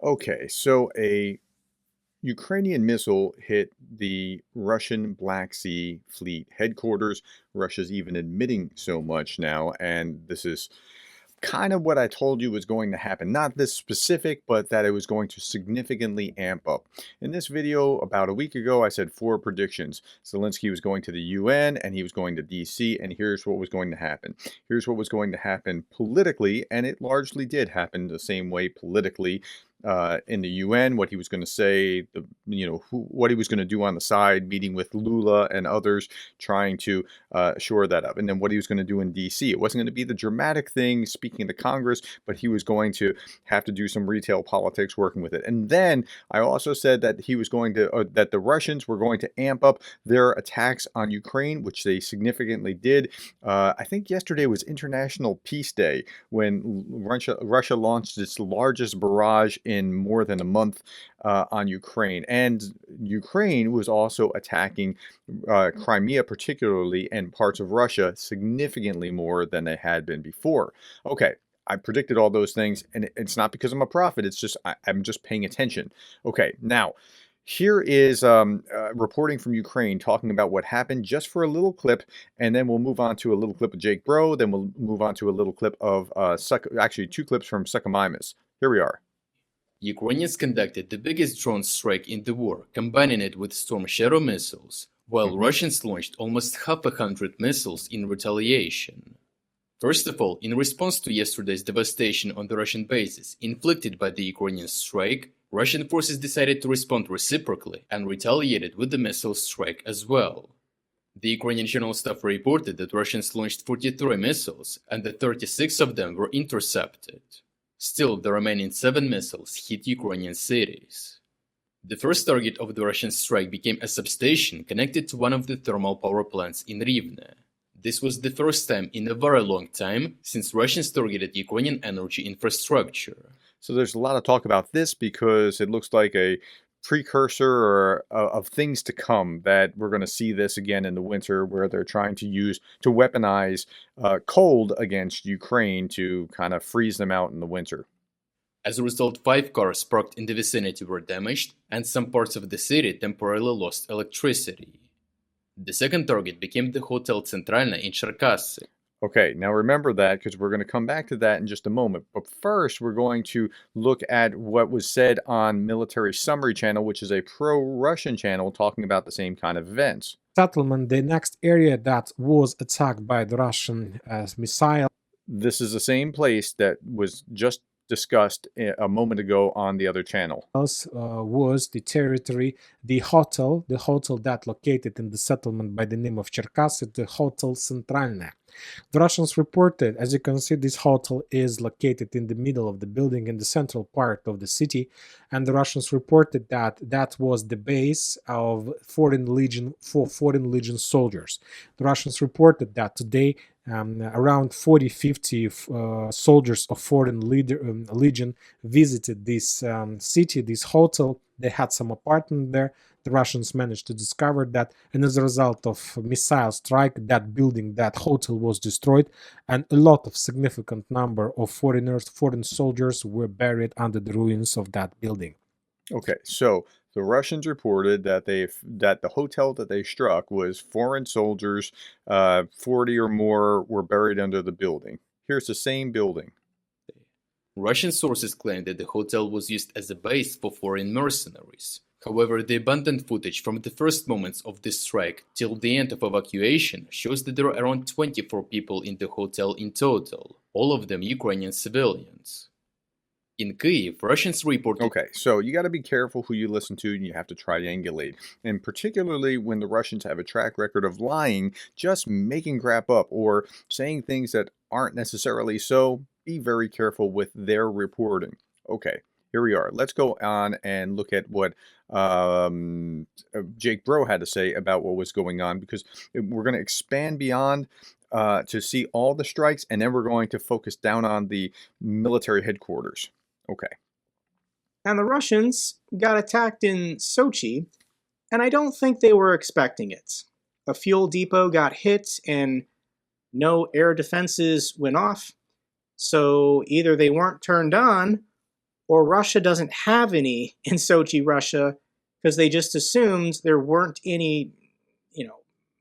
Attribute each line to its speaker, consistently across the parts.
Speaker 1: Okay, so a Ukrainian missile hit the Russian Black Sea Fleet headquarters. Russia's even admitting so much now, and this is kind of what I told you was going to happen. Not this specific, but that it was going to significantly amp up. In this video, about a week ago, I said 4 predictions. Zelensky was going to the UN and he was going to DC, and here's what was going to happen. Here's what was going to happen politically, and it largely did happen the same way politically. In the UN, what he was going to say, what he was going to do on the side, meeting with Lula and others, trying to shore that up. And then what he was going to do in DC. It wasn't going to be the dramatic thing, speaking to Congress, but he was going to have to do some retail politics working with it. And then I also said that he was going to, that the Russians were going to amp up their attacks on Ukraine, which they significantly did. I think yesterday was International Peace Day when Russia launched its largest barrage in more than a month on Ukraine. And Ukraine was also attacking Crimea particularly and parts of Russia significantly more than they had been before. Okay, I predicted all those things, and it's not because I'm a prophet. It's just I'm just paying attention. Okay, now here is reporting from Ukraine talking about what happened just for a little clip, and then we'll move on to a little clip of Jake Broe. Then we'll move on to a little clip of actually 2 clips from Suchomimus. Here we are.
Speaker 2: Ukrainians conducted the biggest drone strike in the war, combining it with Storm Shadow missiles, while Russians launched almost 100 missiles in retaliation. First of all, in response to yesterday's devastation on the Russian bases inflicted by the Ukrainian strike, Russian forces decided to respond reciprocally and retaliated with the missile strike as well. The Ukrainian General Staff reported that Russians launched 43 missiles and that 36 of them were intercepted. Still, the remaining 7 missiles hit Ukrainian cities. The first target of the Russian strike became a substation connected to one of the thermal power plants in Rivne. This was the first time in a very long time since Russians targeted Ukrainian energy infrastructure.
Speaker 1: So there's a lot of talk about this because it looks like a precursor or of things to come, that we're going to see this again in the winter, where they're trying to weaponize cold against Ukraine to kind of freeze them out in the winter.
Speaker 2: As a result, 5 cars parked in the vicinity were damaged, and some parts of the city temporarily lost electricity. The second target became the Hotel Centralna in Cherkasy.
Speaker 1: Okay, now remember that because we're going to come back to that in just a moment. But first, we're going to look at what was said on Military Summary Channel, which is a pro-Russian channel talking about the same kind of events.
Speaker 3: Settlement, the next area that was attacked by the Russian missile.
Speaker 1: This is the same place that was just discussed a moment ago on the other channel.
Speaker 3: Was the territory, the hotel that located in the settlement by the name of Cherkasy, the Hotel Centralna. The Russians reported, as you can see, this hotel is located in the middle of the building in the central part of the city, and the Russians reported that that was the base of foreign legion soldiers. The Russians reported that today around 40-50 soldiers of foreign legion visited this city, this hotel. They had some apartment there. The Russians managed to discover that, and as a result of missile strike, that building, that hotel was destroyed, and a lot of significant number of foreign soldiers were buried under the ruins of that building.
Speaker 1: Okay, so the Russians reported that the hotel that they struck was foreign soldiers, 40 or more were buried under the building. Here's the same building.
Speaker 2: Russian sources claim that the hotel was used as a base for foreign mercenaries. However, the abundant footage from the first moments of this strike till the end of evacuation shows that there are around 24 people in the hotel in total, all of them Ukrainian civilians. In Kyiv, Russians reported...
Speaker 1: Okay, so you got to be careful who you listen to, and you have to triangulate. And particularly when the Russians have a track record of lying, just making crap up, or saying things that aren't necessarily so, be very careful with their reporting. Okay, here we are. Let's go on and look at what Jake Broe had to say about what was going on, because we're going to expand beyond to see all the strikes, and then we're going to focus down on the military headquarters. Okay.
Speaker 4: And the Russians got attacked in Sochi, and I don't think they were expecting it. A fuel depot got hit, and no air defenses went off, so either they weren't turned on, or Russia doesn't have any in Sochi, Russia, because they just assumed there weren't any,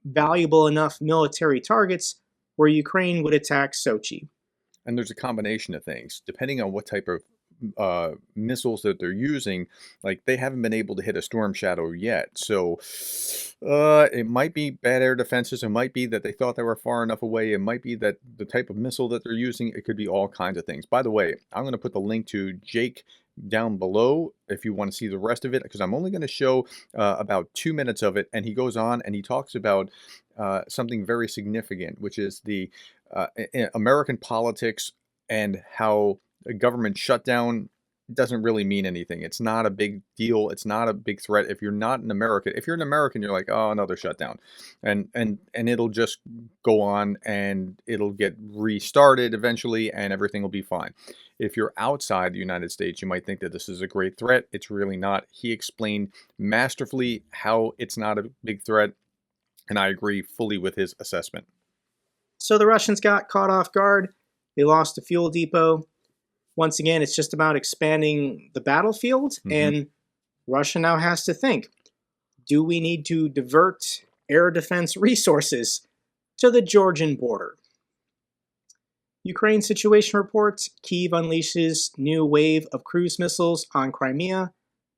Speaker 4: valuable enough military targets where Ukraine would attack Sochi.
Speaker 1: And there's a combination of things depending on what type of missiles that they're using. Like, they haven't been able to hit a Storm Shadow yet, so it might be bad air defenses. It might be that they thought they were far enough away. It might be that the type of missile that they're using. It could be all kinds of things. By the way, I'm going to put the link to Jake down below if you want to see the rest of it, because I'm only going to show about 2 minutes of it, and he goes on and he talks about something very significant, which is the American politics and how a government shutdown doesn't really mean anything. It's not a big deal. It's not a big threat. If you're not an American, if you're an American, you're like, oh, another shutdown, and it'll just go on and it'll get restarted eventually, and everything will be fine. If you're outside the United States, you might think that this is a great threat. It's really not. He explained masterfully how it's not a big threat, and I agree fully with his assessment.
Speaker 4: So the Russians got caught off guard. They lost a fuel depot. Once again, it's just about expanding the battlefield, and Russia now has to think, do we need to divert air defense resources to the Georgian border? Ukraine situation reports, Kyiv unleashes new wave of cruise missiles on Crimea.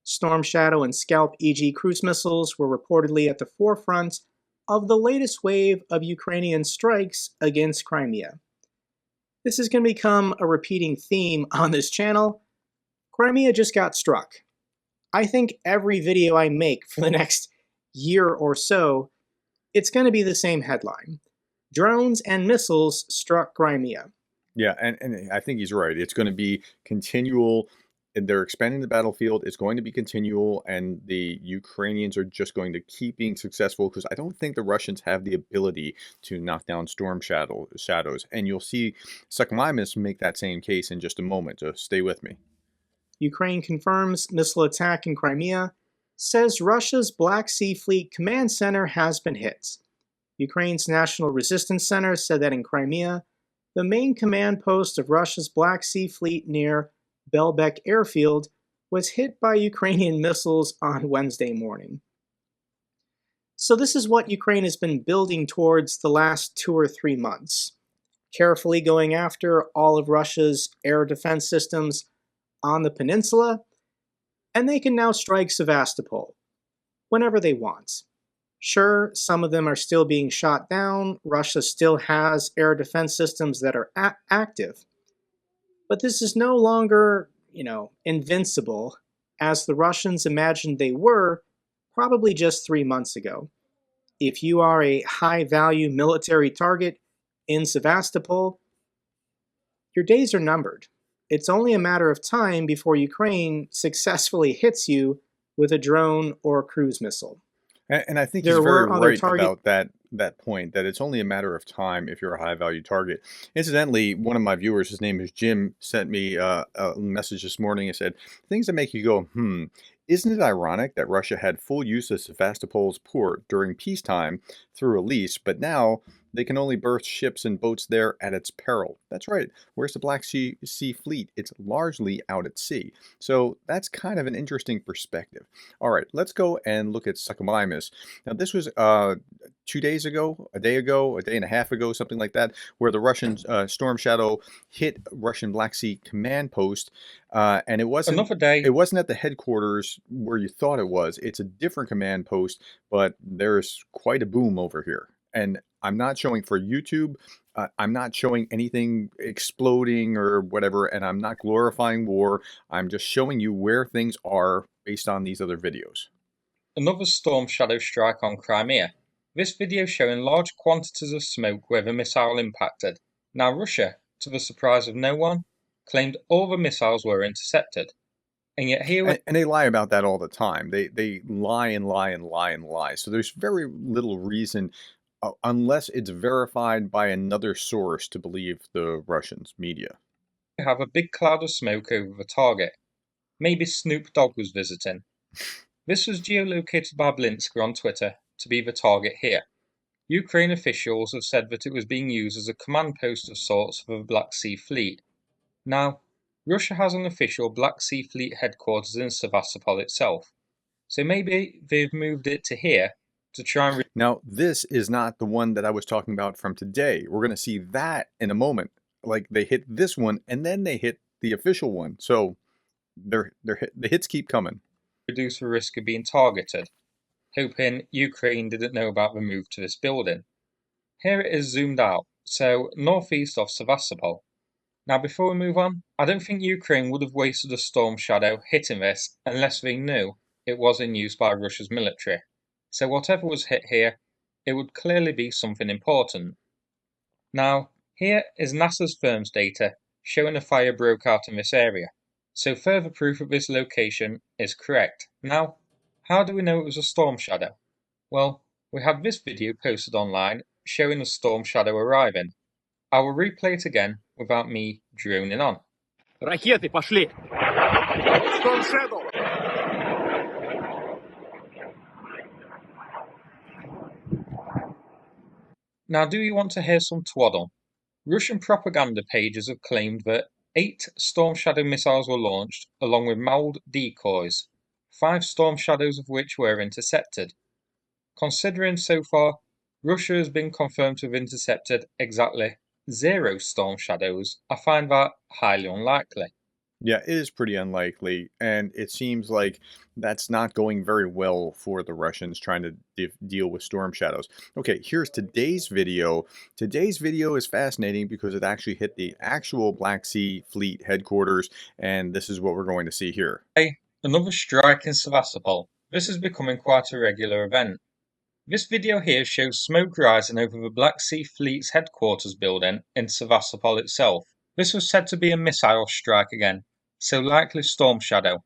Speaker 4: Storm Shadow and Scalp EG cruise missiles were reportedly at the forefront of the latest wave of Ukrainian strikes against Crimea. This is going to become a repeating theme on this channel. Crimea just got struck. I think every video I make for the next year or so, it's going to be the same headline. Drones and missiles struck Crimea.
Speaker 1: Yeah, and I think he's right. It's going to be continual. They're expanding the battlefield. It's going to be continual, and the Ukrainians are just going to keep being successful, because I don't think the Russians have the ability to knock down Storm Shadows. And you'll see Suchomimus make that same case in just a moment, so stay with me.
Speaker 4: Ukraine confirms missile attack in Crimea, says Russia's Black Sea Fleet Command Center has been hit. Ukraine's National Resistance Center said that in Crimea, the main command post of Russia's Black Sea Fleet near Belbek airfield was hit by Ukrainian missiles on Wednesday morning. So this is what Ukraine has been building towards the last 2 or 3 months, carefully going after all of Russia's air defense systems on the peninsula, and they can now strike Sevastopol whenever they want. Sure, some of them are still being shot down. Russia still has air defense systems that are active. But this is no longer, invincible, as the Russians imagined they were probably just 3 months ago. If you are a high-value military target in Sevastopol, your days are numbered. It's only a matter of time before Ukraine successfully hits you with a drone or cruise missile.
Speaker 1: And I think he's very right about that point, that it's only a matter of time if you're a high-value target. Incidentally, one of my viewers, his name is Jim, sent me a message this morning and said, things that make you go, isn't it ironic that Russia had full use of Sevastopol's port during peacetime through a lease, but now they can only berth ships and boats there at its peril? That's right. Where's the Black Sea Fleet? It's largely out at sea. So that's kind of an interesting perspective. All right, let's go and look at Suchomimus. Now, this was 2 days ago, a day and a half ago, something like that, where the Russian Storm Shadow hit Russian Black Sea command post, and it wasn't at the headquarters where you thought it was. It's a different command post, but there's quite a boom over here. And I'm not showing for YouTube. I'm not showing anything exploding or whatever, and I'm not glorifying war. I'm just showing you where things are based on these other videos.
Speaker 5: Another Storm Shadow strike on Crimea. This video showing large quantities of smoke where the missile impacted. Now Russia, to the surprise of no one, claimed all the missiles were intercepted. And yet here...
Speaker 1: And they lie about that all the time. They lie and lie and lie and lie. So there's very little reason, unless it's verified by another source, to believe the Russians' media.
Speaker 5: We have a big cloud of smoke over the target. Maybe Snoop Dogg was visiting. This was geolocated by Blinsker on Twitter to be the target here. Ukraine officials have said that it was being used as a command post of sorts for the Black Sea Fleet. Now, Russia has an official Black Sea Fleet headquarters in Sevastopol itself, so maybe they've moved it to here to try and
Speaker 1: Now, this is not the one that I was talking about from today. We're going to see that in a moment. Like they hit this one and then they hit the official one. So the hits keep coming.
Speaker 5: reduce the risk of being targeted, hoping Ukraine didn't know about the move to this building. Here it is zoomed out, so northeast of Sevastopol. Now before we move on, I don't think Ukraine would have wasted a storm shadow hitting this unless they knew it was in use by Russia's military. So whatever was hit here, it would clearly be something important. Now, here is NASA's firm's data showing a fire broke out in this area, so further proof of this location is correct. Now, how do we know it was a storm shadow? Well, we have this video posted online showing a storm shadow arriving. I will replay it again without me droning on.
Speaker 6: Ракеты пошли! Storm Shadow!
Speaker 5: Now, do you want to hear some twaddle? Russian propaganda pages have claimed that 8 Storm Shadow missiles were launched along with mauled decoys, 5 Storm Shadows of which were intercepted. Considering so far, Russia has been confirmed to have intercepted exactly 0 Storm Shadows, I find that highly unlikely.
Speaker 1: Yeah, it is pretty unlikely, and it seems like that's not going very well for the Russians trying to deal with storm shadows. Okay, here's today's video. Today's video is fascinating because it actually hit the actual Black Sea Fleet headquarters, and this is what we're going to see here.
Speaker 5: Another strike in Sevastopol. This is becoming quite a regular event. This video here shows smoke rising over the Black Sea Fleet's headquarters building in Sevastopol itself. This was said to be a missile strike again, so likely storm shadow.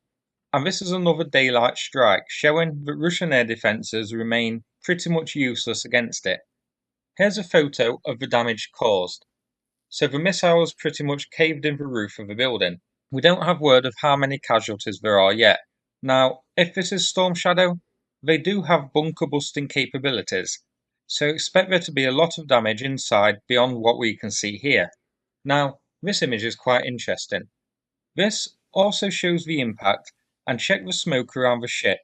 Speaker 5: And this is another daylight strike, showing that Russian air defences remain pretty much useless against it. Here's a photo of the damage caused. So the missile has pretty much caved in the roof of the building. We don't have word of how many casualties there are yet. Now, if this is storm shadow, they do have bunker busting capabilities, so expect there to be a lot of damage inside beyond what we can see here. Now, this image is quite interesting. This also shows the impact, and check the smoke around the ship.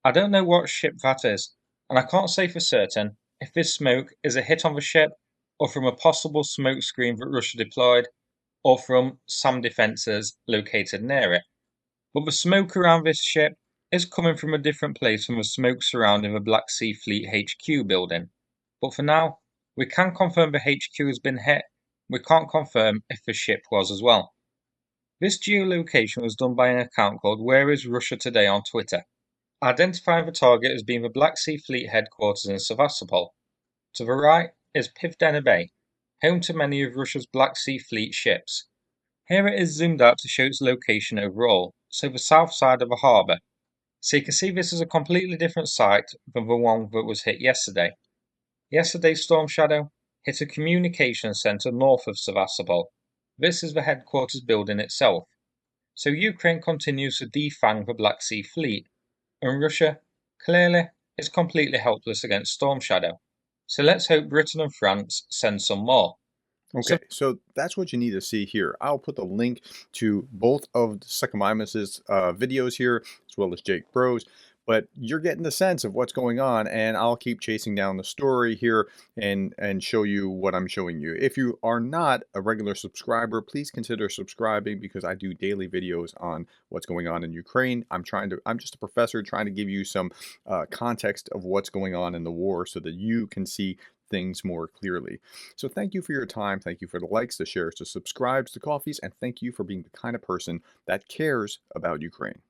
Speaker 5: I don't know what ship that is, and I can't say for certain if this smoke is a hit on the ship, or from a possible smoke screen that Russia deployed, or from SAM defences located near it. But the smoke around this ship is coming from a different place from the smoke surrounding the Black Sea Fleet HQ building. But for now, we can confirm the HQ has been hit. We can't confirm if the ship was as well. This geolocation was done by an account called Where is Russia Today on Twitter, identifying the target as being the Black Sea Fleet headquarters in Sevastopol. To the right is Pivdena Bay, home to many of Russia's Black Sea Fleet ships. Here it is zoomed out to show its location overall, so the south side of the harbour. So you can see this is a completely different site than the one that was hit yesterday. Yesterday's storm shadow hit a communications centre north of Sevastopol. This is the headquarters building itself. So Ukraine continues to defang the Black Sea Fleet, and Russia, clearly, is completely helpless against storm shadow. So let's hope Britain and France send some more.
Speaker 1: Okay, so that's what you need to see here. I'll put the link to both of Suchomimus' videos here, as well as Jake Broe's, but you're getting the sense of what's going on, and I'll keep chasing down the story here and show you what I'm showing you. If you are not a regular subscriber, please consider subscribing because I do daily videos on what's going on in Ukraine. I'm just a professor trying to give you some context of what's going on in the war so that you can see things more clearly. So thank you for your time. Thank you for the likes, the shares, the subscribes, the coffees, and thank you for being the kind of person that cares about Ukraine.